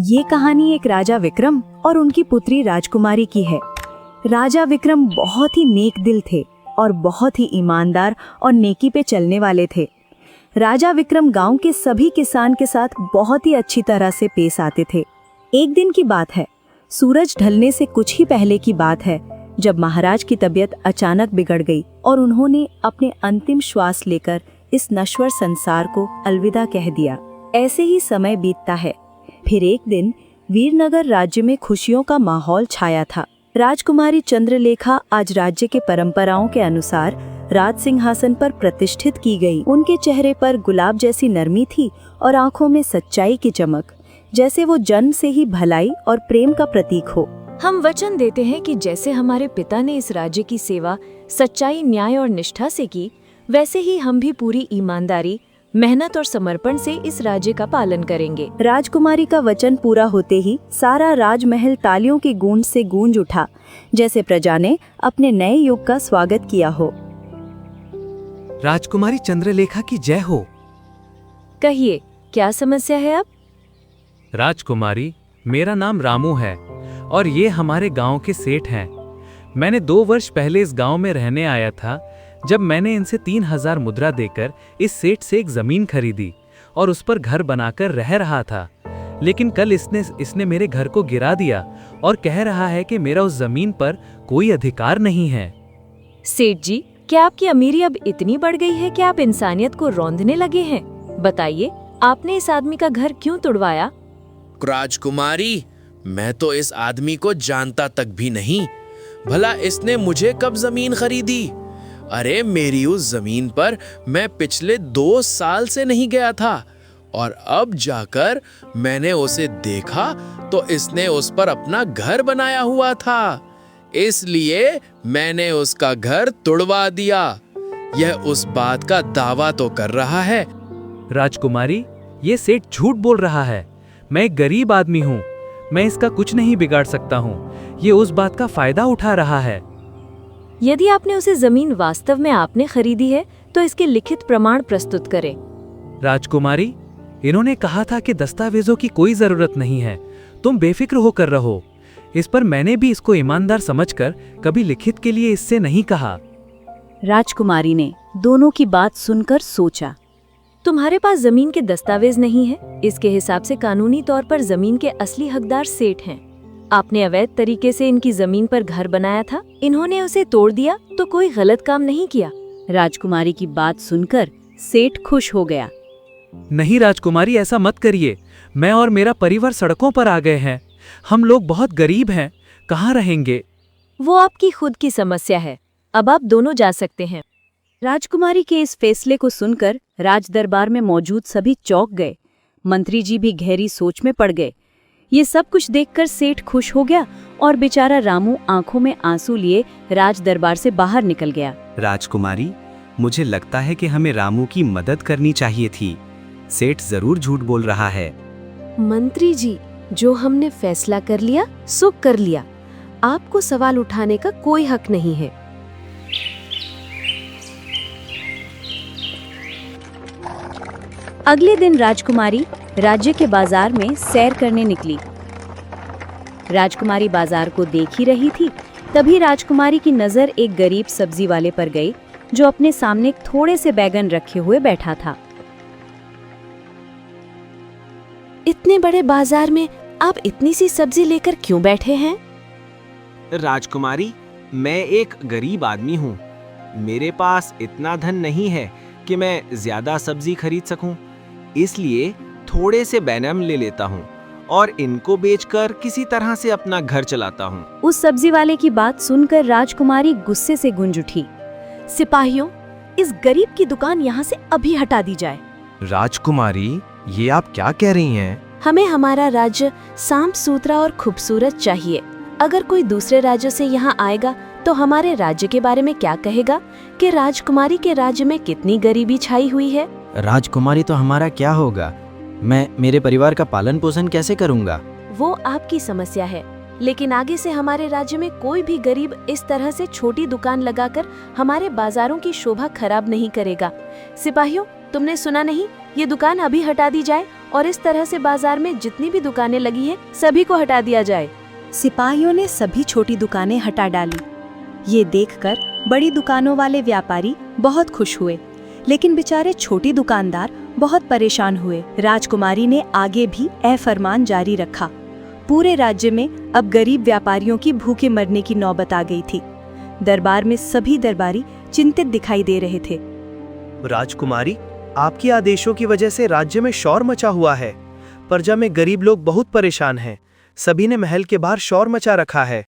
ये कहानी एक राजा विक्रम और उनकी पुत्री राजकुमारी की है। राजा विक्रम बहुत ही नेक दिल थे और बहुत ही ईमानदार और नेकी पे चलने वाले थे। राजा विक्रम गांव के सभी किसान के साथ बहुत ही अच्छी तरह से पेश आते थे। एक दिन की बात है, सूरज ढलने से कुछ ही पहले की बात है, जब महाराज की तबीयत अचानक बिगड़ गई और उन्होंने अपने अंतिम श्वास लेकर इस नश्वर संसार को अलविदा कह दिया। ऐसे ही समय बीतता है। फिर एक दिन वीरनगर राज्य में खुशियों का माहौल छाया था। राजकुमारी चंद्रलेखा आज राज्य के परंपराओं के अनुसार राज सिंहासन पर प्रतिष्ठित की गई। उनके चेहरे पर गुलाब जैसी नरमी थी और आंखों में सच्चाई की चमक, जैसे वो जन्म से ही भलाई और प्रेम का प्रतीक हो। हम वचन देते हैं कि जैसे हमारे पिता ने इस राज्य की सेवा सच्चाई, न्याय और निष्ठा से की, वैसे ही हम भी पूरी ईमानदारी, मेहनत और समर्पण से इस राज्य का पालन करेंगे। राजकुमारी का वचन पूरा होते ही सारा राजमहल तालियों की गूंज से गूंज उठा, जैसे प्रजा ने अपने नए युग का स्वागत किया हो। राजकुमारी चंद्रलेखा की जय हो। कहिए, क्या समस्या है अब? राजकुमारी, मेरा नाम रामू है और ये हमारे गांव के सेठ हैं। मैंने 2 वर्ष पहले इस गांव में रहने आया था, जब मैंने इनसे 3000 मुद्रा देकर इस सेठ से एक जमीन खरीदी और उस पर घर बनाकर रह रहा था। लेकिन कल इसने मेरे घर को गिरा दिया और कह रहा है कि मेरा उस जमीन पर कोई अधिकार नहीं है। सेठ जी, क्या आपकी अमीरी अब इतनी बढ़ गई है कि आप इंसानियत को रौंदने लगे हैं? बताइए, आपने इस आदमी का घर क्यों तुड़वाया? राजकुमारी, मैं तो इस आदमी को जानता तक भी नहीं। भला इसने मुझे कब जमीन खरीदी? अरे, मेरी उस जमीन पर मैं पिछले 2 साल से नहीं गया था और अब जाकर मैंने उसे देखा तो इसने उस पर अपना घर बनाया हुआ था। इसलिए मैंने उसका घर तुड़वा दिया। यह उस बात का दावा तो कर रहा है। राजकुमारी, ये सेठ झूठ बोल रहा है। मैं एक गरीब आदमी हूँ, मैं इसका कुछ नहीं बिगाड़ सकता हूँ। ये उस बात का फायदा उठा रहा है। यदि आपने उसे जमीन वास्तव में आपने खरीदी है तो इसके लिखित प्रमाण प्रस्तुत करें। राजकुमारी, इन्होंने कहा था कि दस्तावेजों की कोई जरूरत नहीं है, तुम बेफिक्र होकर रहो। इस पर मैंने भी इसको ईमानदार समझकर कभी लिखित के लिए इससे नहीं कहा। राजकुमारी ने दोनों की बात सुनकर सोचा। तुम्हारे पास जमीन के दस्तावेज नहीं है। इसके हिसाब से कानूनी तौर पर जमीन के असली हकदार सेठ हैं। आपने अवैध तरीके से इनकी जमीन पर घर बनाया था, इन्होंने उसे तोड़ दिया तो कोई गलत काम नहीं किया। राजकुमारी की बात सुनकर सेठ खुश हो गया। नहीं राजकुमारी, ऐसा मत करिए। मैं और मेरा परिवार सड़कों पर आ गए हैं। हम लोग बहुत गरीब हैं, कहाँ रहेंगे? वो आपकी खुद की समस्या है। अब आप दोनों जा सकते हैं। राजकुमारी के इस फैसले को सुनकर राज दरबार में मौजूद सभी चौंक गए। मंत्री जी भी गहरी सोच में पड़ गए। ये सब कुछ देखकर सेठ खुश हो गया और बेचारा रामू आंखों में आंसू लिए राज दरबार से बाहर निकल गया। राजकुमारी, मुझे लगता है कि हमें रामू की मदद करनी चाहिए थी। सेठ जरूर झूठ बोल रहा है। मंत्री जी, जो हमने फैसला कर लिया सो कर लिया। आपको सवाल उठाने का कोई हक नहीं है। अगले दिन राजकुमारी राज्य के बाजार में सैर करने निकली। राजकुमारी बाजार को देख ही रही थी, तभी राजकुमारी की नजर एक गरीब सब्जी वाले पर गई, जो अपने सामने थोड़े से बैगन रखे हुए बैठा था। इतने बड़े बाजार में आप इतनी सी सब्जी लेकर क्यों बैठे हैं? राजकुमारी, मैं एक गरीब आदमी हूँ। मेरे पास इतना धन नहीं है कि मैं ज्यादा सब्जी खरीद सकूं। इसलिए थोड़े से बैगन ले लेता हूँ और इनको बेचकर किसी तरह से अपना घर चलाता हूँ। उस सब्जी वाले की बात सुनकर राजकुमारी गुस्से से गूंज उठी। सिपाहियों, इस गरीब की दुकान यहाँ से अभी हटा दी जाए। राजकुमारी, ये आप क्या कह रही हैं? हमें हमारा राज्य साफ सुथरा और खूबसूरत चाहिए। अगर कोई दूसरे राज्य से यहाँ आएगा तो हमारे राज्य के बारे में क्या कहेगा कि राजकुमारी के राज्य में कितनी गरीबी छाई हुई है। राजकुमारी, तो हमारा क्या होगा? मैं मेरे परिवार का पालन पोषण कैसे करूँगा? वो आपकी समस्या है, लेकिन आगे से हमारे राज्य में कोई भी गरीब इस तरह से छोटी दुकान लगाकर हमारे बाजारों की शोभा खराब नहीं करेगा। सिपाहियों, तुमने सुना नहीं? ये दुकान अभी हटा दी जाए और इस तरह से बाजार में जितनी भी दुकानें लगी हैं सभी को हटा दिया जाए। सिपाहियों ने सभी छोटी दुकानें हटा डाली। ये देखकर बड़ी दुकानों वाले व्यापारी बहुत खुश हुए, लेकिन बेचारे छोटी दुकानदार बहुत परेशान हुए। राजकुमारी ने आगे भी यह फरमान जारी रखा। पूरे राज्य में अब गरीब व्यापारियों की भूखे मरने की नौबत आ गई थी। दरबार में सभी दरबारी चिंतित दिखाई दे रहे थे। राजकुमारी, आपके आदेशों की वजह से राज्य में शोर मचा हुआ है। प्रजा में गरीब लोग बहुत परेशान हैं। सभी ने महल के बाहर शोर मचा रखा है।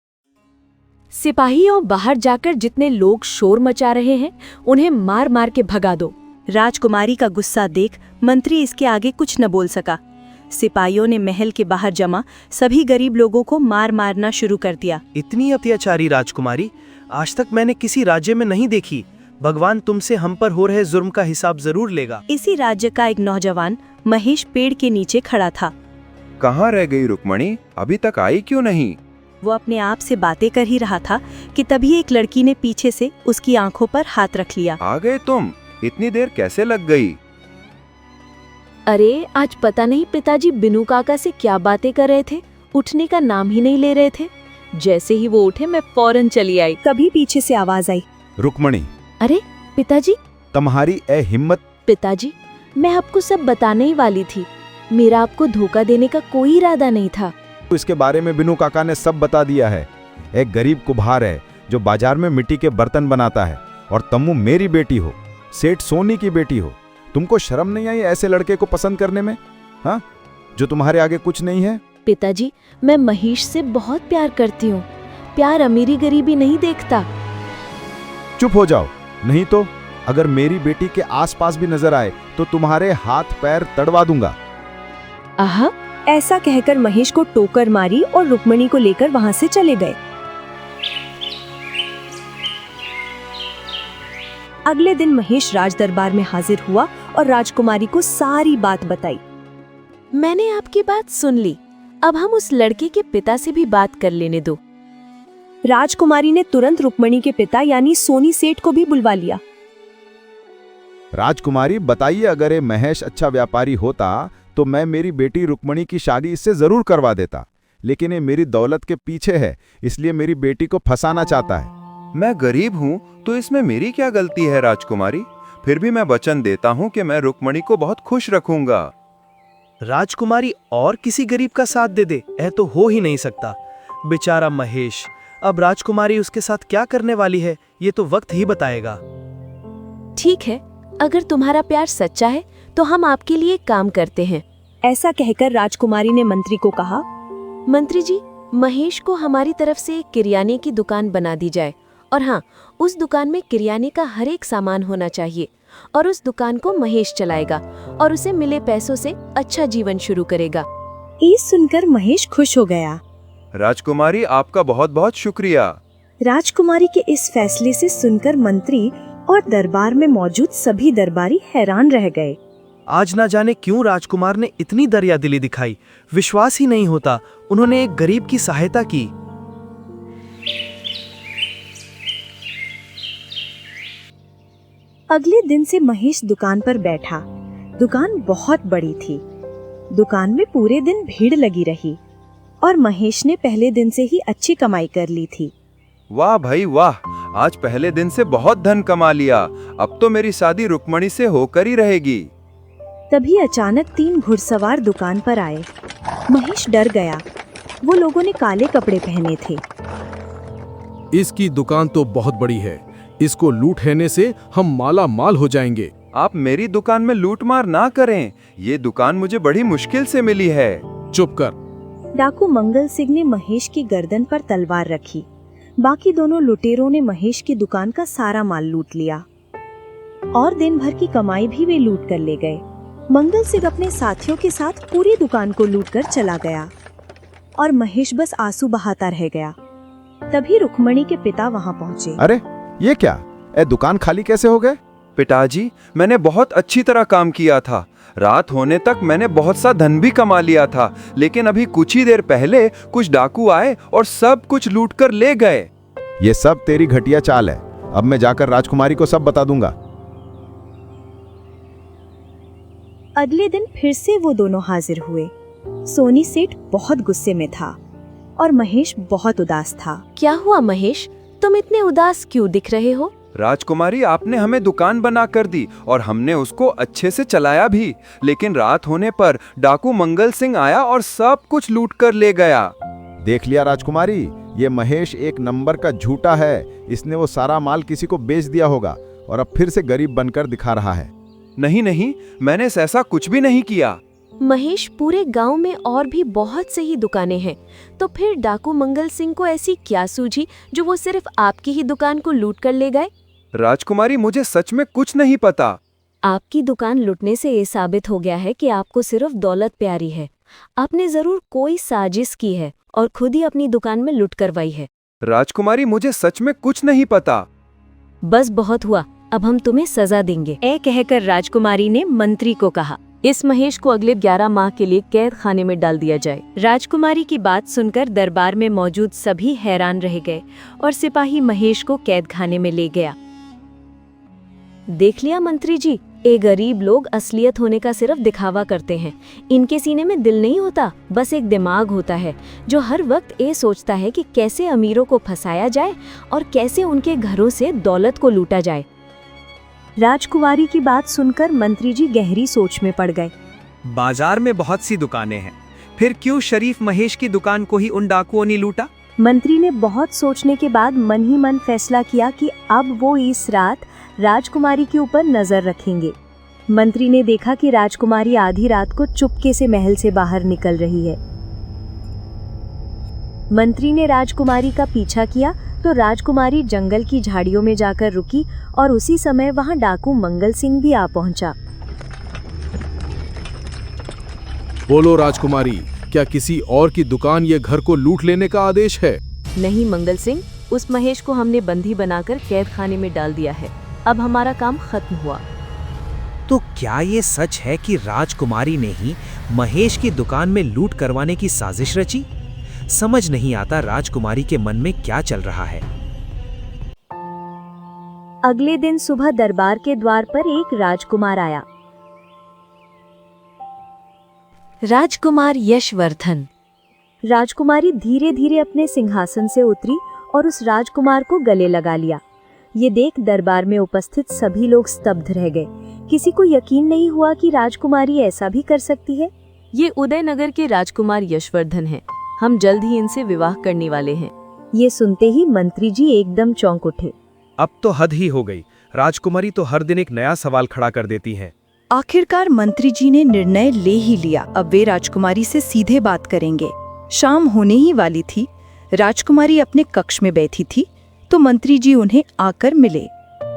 सिपाहियों, बाहर जाकर जितने लोग शोर मचा रहे हैं उन्हें मार मार के भगा दो। राजकुमारी का गुस्सा देख मंत्री इसके आगे कुछ न बोल सका। सिपाहियों ने महल के बाहर जमा सभी गरीब लोगों को मार मारना शुरू कर दिया। इतनी अत्याचारी राजकुमारी आज तक मैंने किसी राज्य में नहीं देखी। भगवान तुमसे हम पर हो रहे जुर्म का हिसाब जरूर लेगा। इसी राज्य का एक नौजवान महेश पेड़ के नीचे खड़ा था। कहाँ रह गई रुक्मणी? अभी तक आई क्यों नहीं? वो अपने आप से बातें कर ही रहा था कि तभी एक लड़की ने पीछे से उसकी आंखों पर हाथ रख लिया। आ गए तुम? इतनी देर कैसे लग गई? अरे, आज पता नहीं पिताजी बिनू काका से क्या बातें कर रहे थे, उठने का नाम ही नहीं ले रहे थे। जैसे ही वो उठे मैं फौरन चली आई। तभी पीछे से आवाज आई, रुक्मणी। अरे पिताजी! तुम्हारी हिम्मत! पिताजी, मैं आपको सब बताने ही वाली थी। मेरा आपको धोखा देने का कोई इरादा नहीं था। इसके बारे में बिनू काका ने सब बता दिया है। एक गरीब कुम्हार है जो बाजार में मिट्टी के बर्तन बनाता है, और तुम मेरी बेटी हो, सेठ सोनी की बेटी हो। तुमको शर्म नहीं आई ऐसे लड़के को पसंद करने में? हाँ, जो तुम्हारे आगे कुछ नहीं है। पिताजी, मैं महेश से बहुत प्यार करती हूँ। प्यार अमीरी गरीबी नहीं देखता। चुप हो जाओ, नहीं तो अगर मेरी बेटी के आसपास भी नजर आए तो तुम्हारे हाथ पैर तड़वा दूंगा। आहा! ऐसा कहकर महेश को टोकर मारी और रुक्मणी को लेकर वहां से चले गए। अगले दिन महेश राज दरबार में हाजिर हुआ और राजकुमारी को सारी बात बताई। मैंने आपकी बात सुन ली। अब हम उस लड़के के पिता से भी बात कर लेने दो। राजकुमारी ने तुरंत रुक्मणी के पिता यानी सोनी सेठ को भी बुलवा लिया। राजकुमारी, बताइए, अगर ये महेश अच्छा व्यापारी होता तो मैं मेरी बेटी रुक्मणी की शादी इससे जरूर करवा देता, लेकिन ये मेरी दौलत के पीछे है, इसलिए मेरी बेटी को फंसाना चाहता है। मैं गरीब हूँ तो इसमें मेरी क्या गलती है राजकुमारी? फिर भी मैं वचन देता हूँ कि मैं रुक्मणी को बहुत खुश रखूंगा। राजकुमारी और किसी गरीब का साथ दे दे, यह तो हो ही नहीं सकता। बेचारा महेश, अब राजकुमारी उसके साथ क्या करने वाली है ये तो वक्त ही बताएगा। ठीक है, अगर तुम्हारा प्यार सच्चा है तो हम आपके लिए काम करते हैं। ऐसा कहकर राजकुमारी ने मंत्री को कहा, मंत्री जी, महेश को हमारी तरफ से एक किराने की दुकान बना दी जाए, और हाँ, उस दुकान में किराने का हर एक सामान होना चाहिए, और उस दुकान को महेश चलाएगा और उसे मिले पैसों से अच्छा जीवन शुरू करेगा। ये सुनकर महेश खुश हो गया। राजकुमारी, आपका बहुत बहुत शुक्रिया। राजकुमारी के इस फैसले से सुनकर मंत्री और दरबार में मौजूद सभी दरबारी हैरान रह गए। आज ना जाने क्यों राजकुमार ने इतनी दरियादिली दिखाई। विश्वास ही नहीं होता उन्होंने एक गरीब की सहायता की। अगले दिन से महेश दुकान पर बैठा। दुकान बहुत बड़ी थी। दुकान में पूरे दिन भीड़ लगी रही और महेश ने पहले दिन से ही अच्छी कमाई कर ली थी। वाह भाई वाह, आज पहले दिन से बहुत धन कमा लिया। अब तो मेरी शादी रुक्मणी से होकर ही रहेगी। तभी अचानक 3 घुड़सवार दुकान पर आए। महेश डर गया। वो लोगों ने काले कपड़े पहने थे। इसकी दुकान तो बहुत बड़ी है, इसको लूट लेने से हम माला माल हो जाएंगे। आप मेरी दुकान में लूट मार ना करें, ये दुकान मुझे बड़ी मुश्किल से मिली है। चुप कर। डाकू मंगल सिंह ने महेश की गर्दन पर तलवार रखी। बाकी दोनों लुटेरों ने महेश की दुकान का सारा माल लूट लिया और दिन भर की कमाई भी वे लूट कर ले गए। मंगल सिंह अपने साथियों के साथ पूरी दुकान को लूटकर चला गया और महेश बस आंसू बहाता रह गया। तभी रुक्मणी के पिता वहां पहुंचे। अरे ये क्या, दुकान खाली कैसे हो गए? पिताजी, मैंने बहुत अच्छी तरह काम किया था। रात होने तक मैंने बहुत सा धन भी कमा लिया था, लेकिन अभी कुछ ही देर पहले कुछ डाकू आए और सब कुछ लूट कर ले गए। ये सब तेरी घटिया चाल है। अब मैं जाकर राजकुमारी को सब बता दूंगा। अगले दिन फिर से वो दोनों हाजिर हुए। सोनी सेठ बहुत गुस्से में था और महेश बहुत उदास था। क्या हुआ महेश, तुम इतने उदास क्यों दिख रहे हो? राजकुमारी, आपने हमें दुकान बना कर दी और हमने उसको अच्छे से चलाया भी, लेकिन रात होने पर डाकू मंगल सिंह आया और सब कुछ लूट कर ले गया। देख लिया राजकुमारी, ये महेश एक नंबर का झूठा है। इसने वो सारा माल किसी को बेच दिया होगा और अब फिर से गरीब बनकर दिखा रहा है। नहीं नहीं, मैंने ऐसा कुछ भी नहीं किया। महेश, पूरे गांव में और भी बहुत सही दुकानें हैं, तो फिर डाकू मंगल सिंह को ऐसी क्या सूझी जो वो सिर्फ आपकी ही दुकान को लूट कर ले गए? राजकुमारी, मुझे सच में कुछ नहीं पता। आपकी दुकान लूटने से ये साबित हो गया है कि आपको सिर्फ दौलत प्यारी है। आपने जरूर कोई साजिश की है और खुद ही अपनी दुकान में लूट करवाई है। राजकुमारी, मुझे सच में कुछ नहीं पता। बस बहुत हुआ, अब हम तुम्हें सजा देंगे, कहकर राजकुमारी ने मंत्री को कहा। इस महेश को अगले 11 माह के लिए कैद खाने में डाल दिया जाए। राजकुमारी की बात सुनकर दरबार में मौजूद सभी हैरान रह गए और सिपाही महेश को कैद खाने में ले गया। देख लिया मंत्री जी, ये गरीब लोग असलियत होने का सिर्फ दिखावा करते हैं। इनके सीने में दिल नहीं होता, बस एक दिमाग होता है जो हर वक्त ये सोचता है कि कैसे अमीरों को फंसाया जाए और कैसे उनके घरों से दौलत को लूटा जाए। राजकुमारी की बात सुनकर मंत्री जी गहरी सोच में पड़ गए। बाजार में बहुत सी दुकानें हैं, फिर क्यों शरीफ महेश की दुकान को ही उन डाकुओं ने लूटा? मंत्री ने बहुत सोचने के बाद मन ही मन फैसला किया कि अब वो इस रात राजकुमारी के ऊपर नजर रखेंगे। मंत्री ने देखा कि राजकुमारी आधी रात को चुपके से महल से बाहर निकल रही है। मंत्री ने राजकुमारी का पीछा किया तो राजकुमारी जंगल की झाड़ियों में जाकर रुकी और उसी समय वहां डाकू मंगल सिंह भी आ पहुंचा। बोलो राजकुमारी, क्या किसी और की दुकान ये घर को लूट लेने का आदेश है? नहीं मंगल सिंह, उस महेश को हमने बंदी बनाकर कैद खाने में डाल दिया है। अब हमारा काम खत्म हुआ। तो क्या ये सच है कि राजकुमारी ने ही महेश की दुकान में लूट करवाने की साजिश रची? समझ नहीं आता राजकुमारी के मन में क्या चल रहा है। अगले दिन सुबह दरबार के द्वार पर एक राजकुमार आया। राजकुमार यशवर्धन। राजकुमारी धीरे धीरे अपने सिंहासन से उतरी और उस राजकुमार को गले लगा लिया। ये देख दरबार में उपस्थित सभी लोग स्तब्ध रह गए। किसी को यकीन नहीं हुआ कि राजकुमारी ऐसा भी कर सकती है। ये उदयनगर के राजकुमार यशवर्धन हैं। हम जल्द ही इनसे विवाह करने वाले हैं। ये सुनते ही मंत्री जी एकदम चौंक उठे। अब तो हद ही हो गई। राजकुमारी तो हर दिन एक नया सवाल खड़ा कर देती हैं। आखिरकार मंत्री जी ने निर्णय ले ही लिया। अब वे राजकुमारी से सीधे बात करेंगे। शाम होने ही वाली थी। राजकुमारी अपने कक्ष में बैठी थी तो मंत्री जी उन्हें आकर मिले।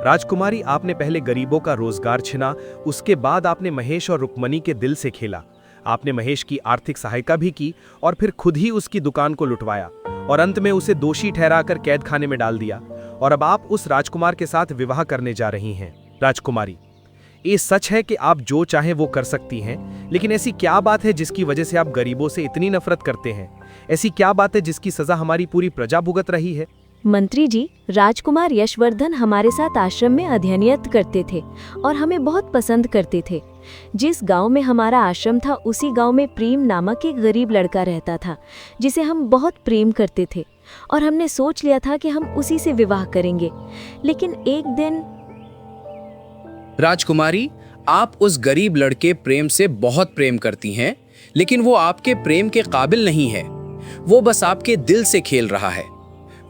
राजकुमारी, आपने पहले गरीबों का रोजगार छिना, उसके बाद आपने महेश और रुक्मणी के दिल से खेला। आपने महेश की आर्थिक सहायता भी की और फिर खुद ही उसकी दुकान को लुटवाया और अंत में उसे दोषी ठहराकर कैद खाने में डाल दिया। और अब आप उस राजकुमार के साथ विवाह करने जा रही हैं। राजकुमारी, ये सच है कि आप जो चाहें वो कर सकती हैं, लेकिन ऐसी क्या बात है जिसकी वजह से आप गरीबों से इतनी नफरत करते हैं? ऐसी क्या बात है जिसकी सजा हमारी पूरी प्रजा भुगत रही है? मंत्री जी, राजकुमार यशवर्धन हमारे साथ आश्रम में अध्ययनरत करते थे और हमें बहुत पसंद करते थे। जिस गांव में हमारा आश्रम था उसी गांव में प्रेम नामक एक गरीब लड़का रहता था जिसे हम बहुत प्रेम करते थे और हमने सोच लिया था कि हम उसी से विवाह करेंगे। लेकिन एक दिन राजकुमारी, आप उस गरीब लड़के प्रेम से बहुत प्रेम करती हैं, लेकिन वो आपके प्रेम के काबिल नहीं है। वो बस आपके दिल से खेल रहा है।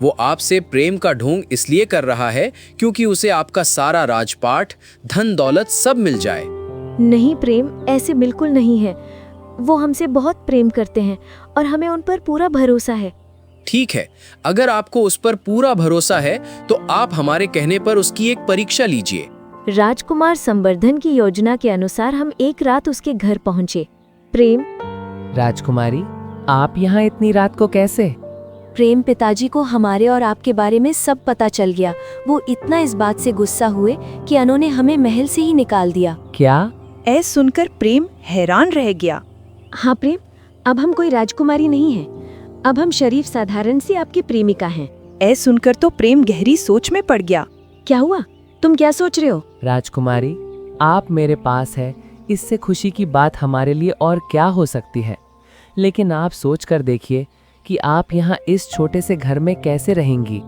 वो आपसे प्रेम का ढोंग इसलिए कर रहा है क्योंकि उसे आपका सारा राजपाट, धन दौलत सब मिल जाए। नहीं प्रेम, ऐसे बिल्कुल नहीं है। वो हमसे बहुत प्रेम करते हैं और हमें उन पर पूरा भरोसा है। ठीक है, अगर आपको उस पर पूरा भरोसा है तो आप हमारे कहने पर उसकी एक परीक्षा लीजिए। राजकुमार संवर्धन की योजना के अनुसार हम एक रात उसके घर पहुंचे। प्रेम। राजकुमारी, आप यहाँ इतनी रात को कैसे? प्रेम, पिताजी को हमारे और आपके बारे में सब पता चल गया। वो इतना इस बात से गुस्सा हुए कि उन्होंने हमें महल से ही निकाल दिया। क्या? ऐ सुनकर प्रेम हैरान रह गया। हाँ प्रेम, अब हम कोई राजकुमारी नहीं है। अब हम शरीफ साधारण सी आपकी प्रेमिका हैं। ऐ सुनकर तो प्रेम गहरी सोच में पड़ गया। क्या हुआ? तुम क्या सोच रहे हो? राजकुमारी, आप मेरे पास है इससे खुशी की बात हमारे लिए और क्या हो सकती है। लेकिन आप सोच कर देखिए कि आप यहाँ इस छोटे से घर में कैसे रहेंगी।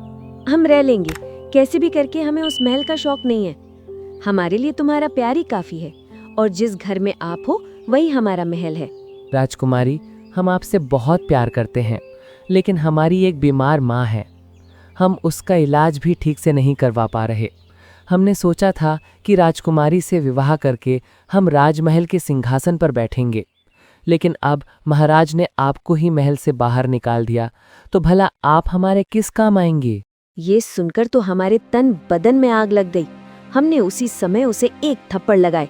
हम रह लेंगे, कैसे भी करके हमें उस महल का शौक नहीं है। हमारे लिए तुम्हारा प्यार ही काफी है, और जिस घर में आप हो वही हमारा महल है। राजकुमारी, हम आपसे बहुत प्यार करते हैं, लेकिन हमारी एक बीमार माँ है। हम उसका इलाज भी ठीक से नहीं करवा पा रहे। हमने सोचा था कि राजकुमारी से विवाह करके हम राजमहल के सिंहासन पर बैठेंगे, लेकिन अब महाराज ने आपको ही महल से बाहर निकाल दिया, तो भला आप हमारे किस काम आएंगे। ये सुनकर तो हमारे तन बदन में आग लग गई। हमने उसी समय उसे एक थप्पड़ लगाए।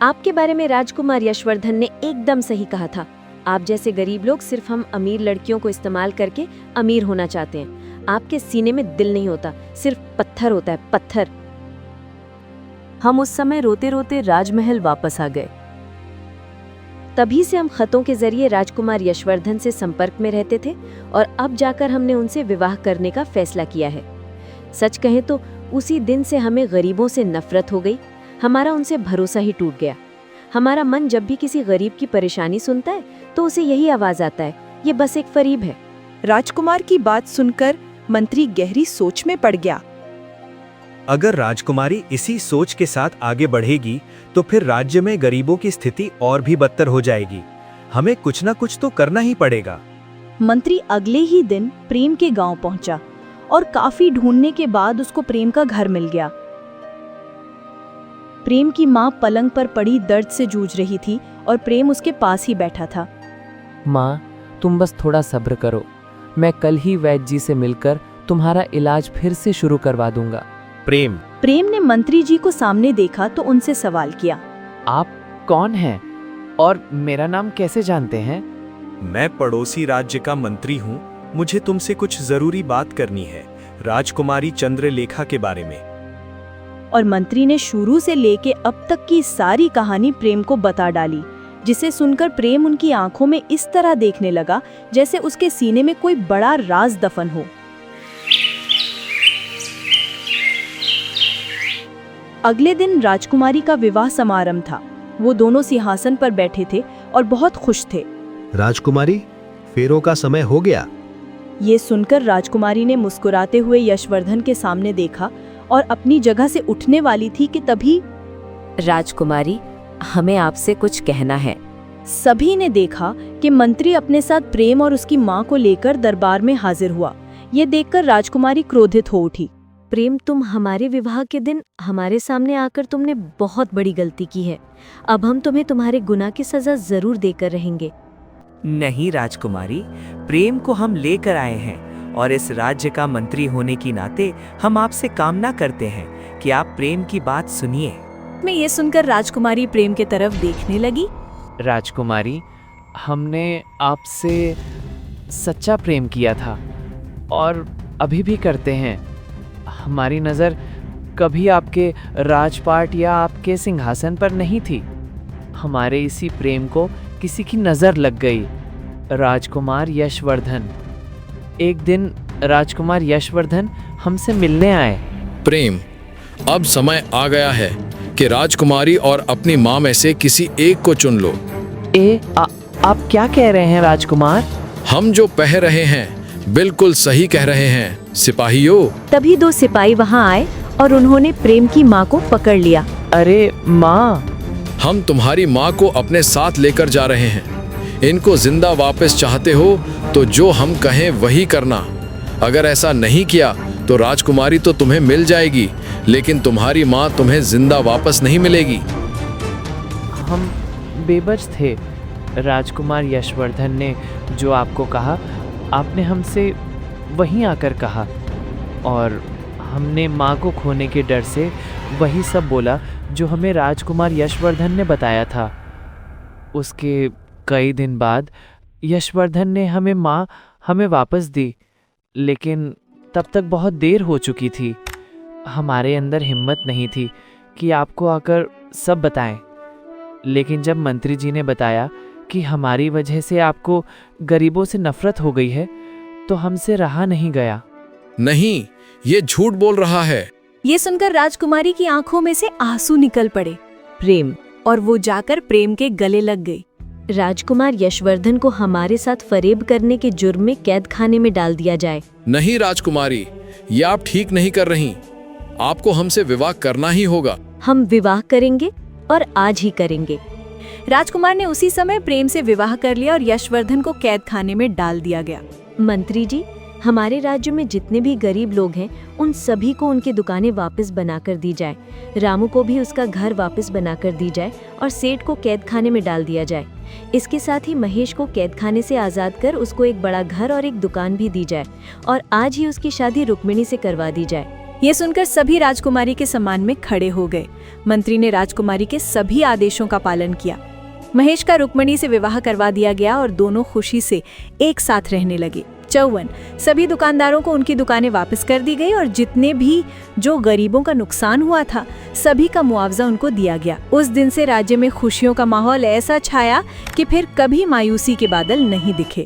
आपके बारे में राजकुमार यशवर्धन ने एकदम सही कहा था। आप जैसे गरीब लोग सिर्फ हम अमीर लड़कियों को इस्तेमाल करके अमीर होना चाहते हैं। आपके सीने में दिल नहीं होता, सिर्फ पत्थर होता है, पत्थर। हम उस समय रोते रोते राजमहल वापस आ गए। तभी से हम खतों के जरिए राजकुमार यशवर्धन से संपर्क में रहते थे, और अब जाकर हमने उनसे विवाह करने का फैसला किया है। सच कहें तो उसी दिन से हमें गरीबों से नफरत हो गई। हमारा उनसे भरोसा ही टूट गया। हमारा मन जब भी किसी गरीब की परेशानी सुनता है तो उसे यही आवाज आता है, ये बस एक फरीब है। राजकुमार की बात सुनकर मंत्री गहरी सोच में पड़ गया। अगर राजकुमारी इसी सोच के साथ आगे बढ़ेगी तो फिर राज्य में गरीबों की स्थिति और भी बदतर हो जाएगी। हमें कुछ ना कुछ तो करना ही पड़ेगा। मंत्री अगले ही दिन प्रेम के गांव पहुंचा और काफी ढूंढने के बाद उसको प्रेम का घर मिल गया। प्रेम की माँ पलंग पर पड़ी दर्द से जूझ रही थी और प्रेम उसके पास ही बैठा था। माँ, तुम बस थोड़ा सब्र करो। मैं कल ही वैद्य जी से मिलकर तुम्हारा इलाज फिर से शुरू करवा दूंगा। प्रेम ने मंत्री जी को सामने देखा तो उनसे सवाल किया, आप कौन हैं और मेरा नाम कैसे जानते हैं? मैं पड़ोसी राज्य का मंत्री हूँ। मुझे तुमसे कुछ जरूरी बात करनी है, राजकुमारी चंद्रलेखा के बारे में। और मंत्री ने शुरू से लेके अब तक की सारी कहानी प्रेम को बता डाली, जिसे सुनकर प्रेम उनकी आंखों में इस तरह देखने लगा जैसे उसके सीने में कोई बड़ा राज दफन हो। अगले दिन राजकुमारी का विवाह समारंभ था। वो दोनों सिंहासन पर बैठे थे और बहुत खुश थे। राजकुमारी, फेरों का समय हो गया। ये सुनकर राजकुमारी ने मुस्कुराते हुए यशवर्धन के सामने देखा और अपनी जगह से उठने वाली थी कि तभी राजकुमारी, हमें आपसे कुछ कहना है। सभी ने देखा कि मंत्री अपने साथ प्रेम और उसकी माँ को लेकर दरबार में हाजिर हुआ। ये देखकर राजकुमारी क्रोधित हो उठी। प्रेम, तुम हमारे विवाह के दिन हमारे सामने आकर तुमने बहुत बड़ी गलती की है। अब हम तुम्हें तुम्हारे गुनाह की सजा जरूर देकर रहेंगे। नहीं राजकुमारी, प्रेम को हम लेकर आए हैं और इस राज्य का मंत्री होने की नाते हम आपसे कामना करते हैं कि आप प्रेम की बात सुनिए। मैं ये सुनकर राजकुमारी प्रेम के तरफ देखने लगी। राजकुमारी, हमने आपसे सच्चा प्रेम किया था और अभी भी करते हैं। हमारी नज़र कभी आपके राजपाट या आपके सिंहासन पर नहीं थी। हमारे इसी प्रेम को किसी की नज़र लग गई। राजकुमार यशवर्धन। एक दिन राजकुमार यशवर्धन हमसे मिलने आए। प्रेम, अब समय आ गया है कि राजकुमारी और अपनी माँ में से किसी एक को चुन लो। आप क्या कह रहे हैं राजकुमार? हम जो कह रहे हैं बिल्कुल सही कह रहे हैं सिपाहियों। तभी दो सिपाही वहां आए और उन्होंने प्रेम की माँ को पकड़ लिया। अरे माँ, हम तुम्हारी माँ को अपने साथ लेकर जा रहे हैं। इनको जिंदा वापस चाहते हो तो जो हम कहें वही करना। अगर ऐसा नहीं किया तो राजकुमारी तो तुम्हें मिल जाएगी, लेकिन तुम्हारी माँ तुम्हें जिंदा वापस नहीं मिलेगी। हम बेबस थे। राजकुमार यशवर्धन ने जो आपको कहा, आपने हमसे वहीं आकर कहा और हमने माँ को खोने के डर से वही सब बोला जो हमें राजकुमार यशवर्धन ने बताया था। उसके कई दिन बाद यशवर्धन ने हमें वापस दी, लेकिन तब तक बहुत देर हो चुकी थी। हमारे अंदर हिम्मत नहीं थी कि आपको आकर सब बताएं। लेकिन जब मंत्री जी ने बताया कि हमारी वजह से आपको गरीबों से नफरत हो गई है, तो हमसे रहा नहीं गया। नहीं, ये झूठ बोल रहा है। ये सुनकर राजकुमारी की आंखों में से आंसू निकल पड़े। प्रेम, और वो जाकर प्रेम के गले लग गई। राजकुमार यशवर्धन को हमारे साथ फरेब करने के जुर्म में कैद खाने में डाल दिया जाए। नहीं राजकुमारी, ये आप ठीक नहीं कर रही। आपको हमसे विवाह करना ही होगा। हम विवाह करेंगे और आज ही करेंगे। राजकुमार ने उसी समय प्रेम से विवाह कर लिया और यशवर्धन को कैद खाने में डाल दिया गया। मंत्री जी, हमारे राज्य में जितने भी गरीब लोग हैं उन सभी को उनकी दुकानें वापस बनाकर दी जाए। रामू को भी उसका घर वापस बनाकर दी जाए और सेठ को कैद खाने में डाल दिया जाए। इसके साथ ही महेश को कैद खाने से आज़ाद कर उसको एक बड़ा घर और एक दुकान भी दी जाए और आज ही उसकी शादी रुक्मिणी से करवा दी जाए। ये सुनकर सभी राजकुमारी के सम्मान में खड़े हो गए। मंत्री ने राजकुमारी के सभी आदेशों का पालन किया। महेश का रुक्मिणी से विवाह करवा दिया गया और दोनों खुशी से एक साथ रहने लगे। 54 सभी दुकानदारों को उनकी दुकानें वापस कर दी गई और जितने भी जो गरीबों का नुकसान हुआ था सभी का मुआवजा उनको दिया गया। उस दिन से राज्य में खुशियों का माहौल ऐसा छाया कि फिर कभी मायूसी के बादल नहीं दिखे।